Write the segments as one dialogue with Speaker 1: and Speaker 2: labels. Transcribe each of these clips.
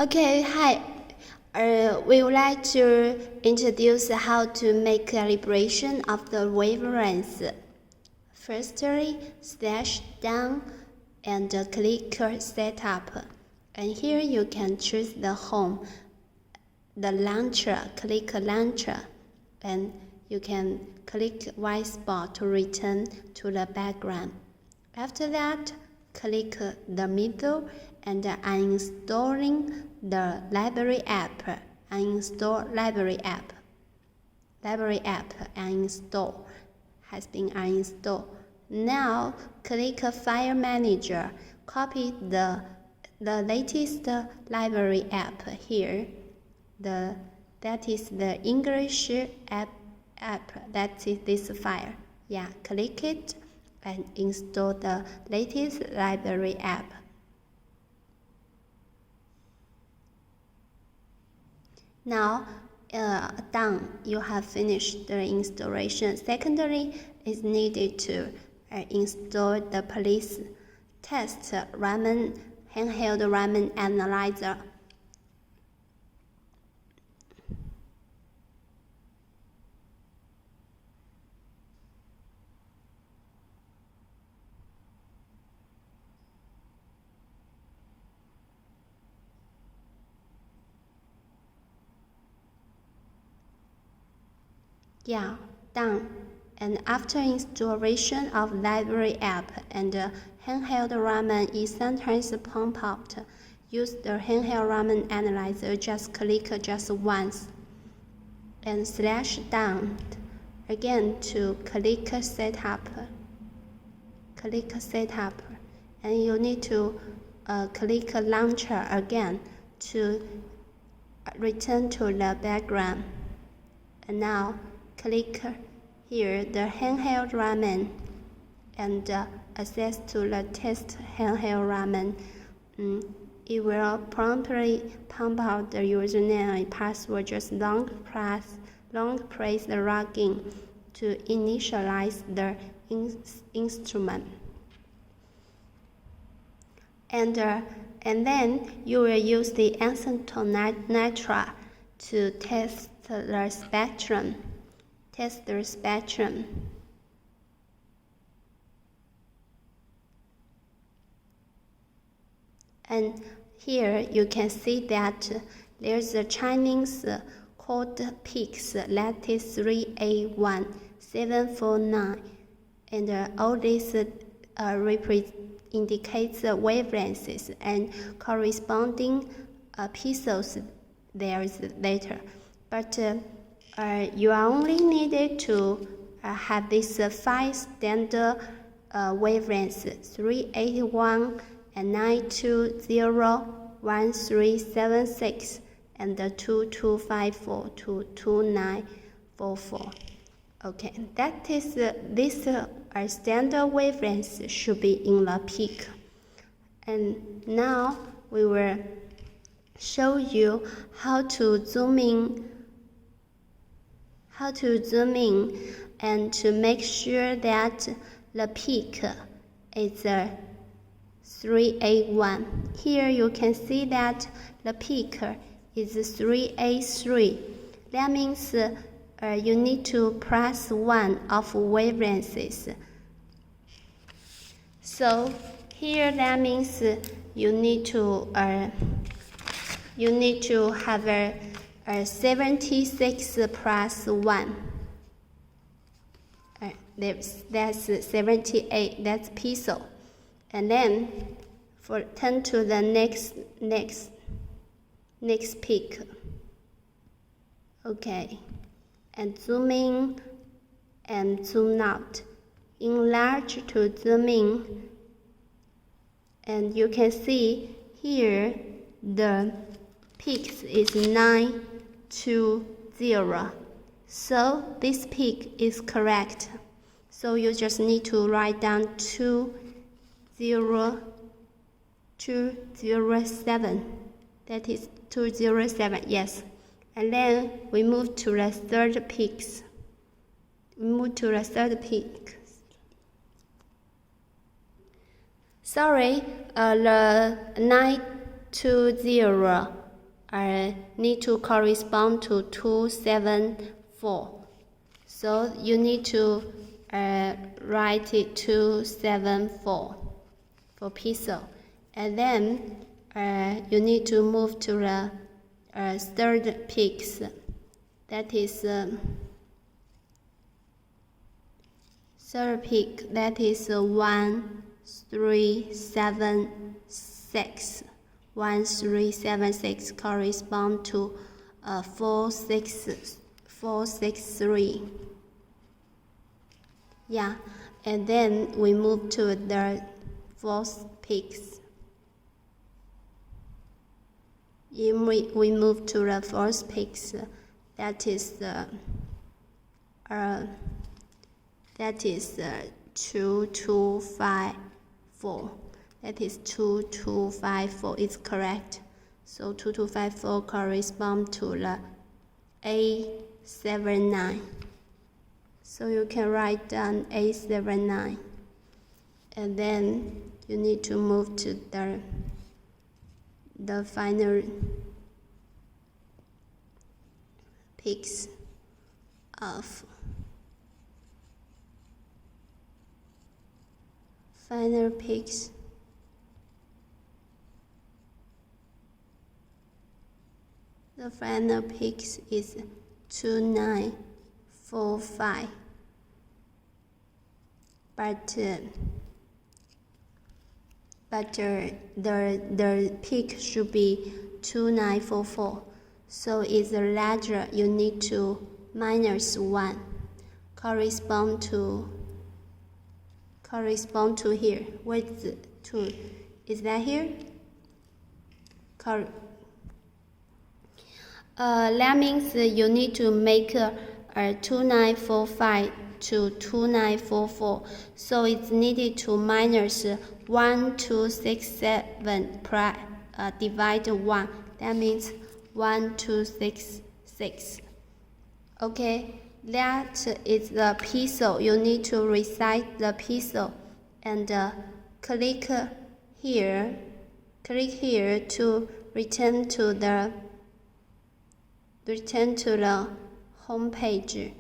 Speaker 1: Okay, hi. We would like to introduce how to make calibration of the wavelength. Firstly, slash down and click setup. And here you can choose the home, the launcher, click launcher, and you can click white spot to return to the background. After that, click the middle and uninstalling the library app. Uninstall library app. Library app uninstall has been uninstalled. Now click File Manager. Copy the latest library app here. That is the English app. That is this file. Yeah, click it and install the latest library app. Now, done. You have finished the installation. Secondly, it's needed to install the police test Raman handheld Raman analyzer. Yeah, done. And after installation of library app and handheld Raman is sometimes pump out. Use the handheld Raman analyzer, just click just once. And slash down again to click setup. Click setup. And you need to click launcher again to return to the background. And now click here the handheld Raman and access to the test handheld Raman. It will promptly pump out the username and password. Just long press the login to initialize the instrument. And then you will use the acetonitrile to test the spectrum. Test the spectrum. And here you can see that there's a Chinese code peaks, that is 3A1749, and all this indicates the wavelengths and corresponding pixels there is later. But you are only needed to have this 5 standard wavelengths, 381 and 9201376 and 2254 to 2944. Okay, that is this standard wavelengths should be in the peak. And now we will show you how to zoom in and to make sure that the peak is 3A1. Here you can see that the peak is 3A3. That means you need to press one of wavelengths. So here that means you need to have a 76 plus 1. That's 78. That's pixel. And then turn to the next peak. Okay, and zoom in and zoom out. Enlarge to zoom in, and you can see here the peak is 920. So this peak is correct. So you just need to write down 207. That is 207, yes. And then we move to the third peak. Sorry, the 920 need to correspond to 274. So you need to write it 274 for pixel. And then you need to move to the third pix. That is third peak. That is 1376. 1376 correspond to 463. Yeah, and then we move to the fourth pix. We move to the fourth pix. That is the 2254. That is 2254 is correct. So 2254 correspond to the A79. So you can write down A79. And then you need to move to the final pix of final pix. The final pix is 2945. But the peak should be 2944. So it's larger. You need to minus 1 correspond to here. What's 2? Is that here? That means you need to make 2945 to 2944. So it's needed to minus 1267 divide 1. That means 1266. Okay, that is the pixel. You need to recite the pixel and click here to return to the home page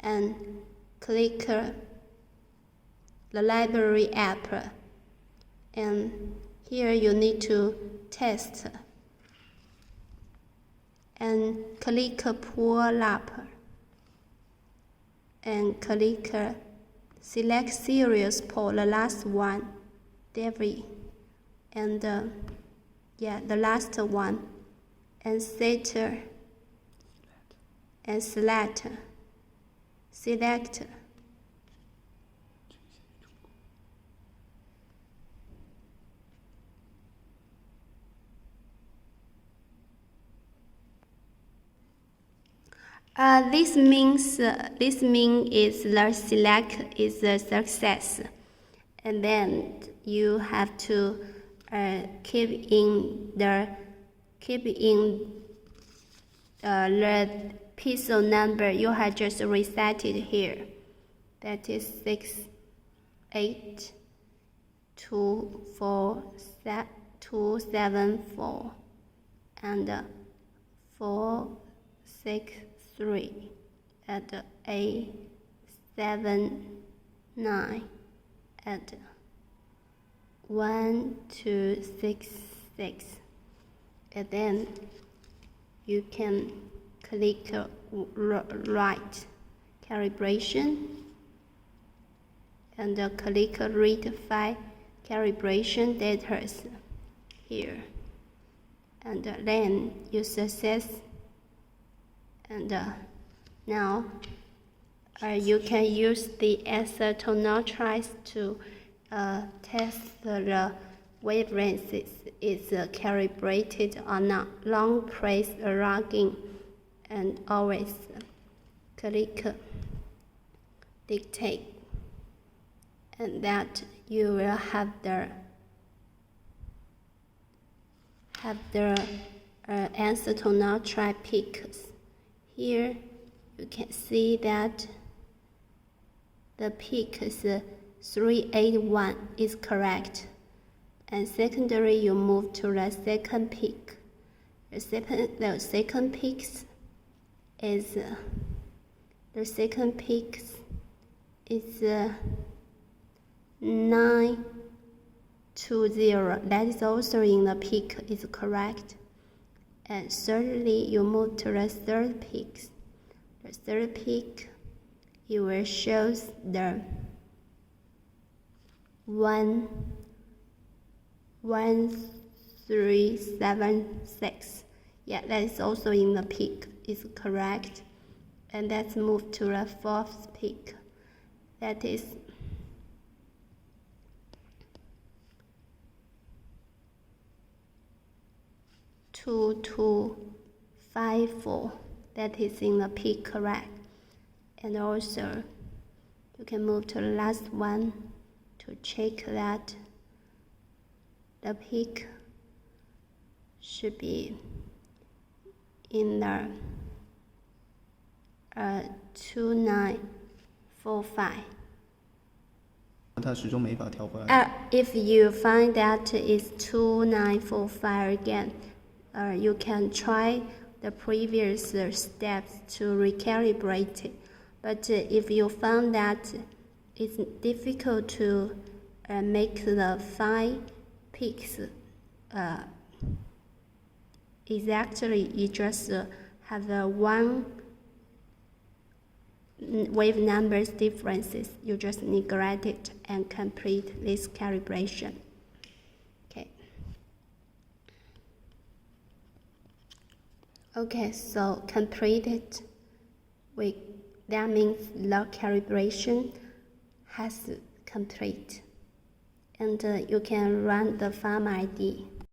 Speaker 1: and click the library app, and here you need to test and click pull up and click select series for the last one, David, and the last one, and set and select. This means is the select is a success, and then you have to keep in the pixel number you have just recited here. That is 68274 and 463 at A79 at 1266, and then you can click right calibration and click read file calibration data here, and then you success. And now you can use the acetonitrile to test the wavelength is calibrated or not. Long press login and always click dictate, and that you will have the acetonitrile peaks. Here you can see that the peak is 381 is correct, and secondary you move to the second peak. The the second peak is 920. That is also in the peak, is correct. And thirdly, you move to the third peak. The third peak, it will show the 11376. Yeah, that is also in the peak, is correct. And let's move to the fourth peak. That is 2254. That is in the peak, correct. And also you can move to the last one to check that the peak should be in the 2945. If you find that it's 2945 again, you can try the previous steps to recalibrate it. But if you found that it's difficult to make the 5 peaks exactly, you just have one wave numbers differences. You just neglect it and complete this calibration. Okay, so completed. That means the calibration has complete, and you can run the farm ID.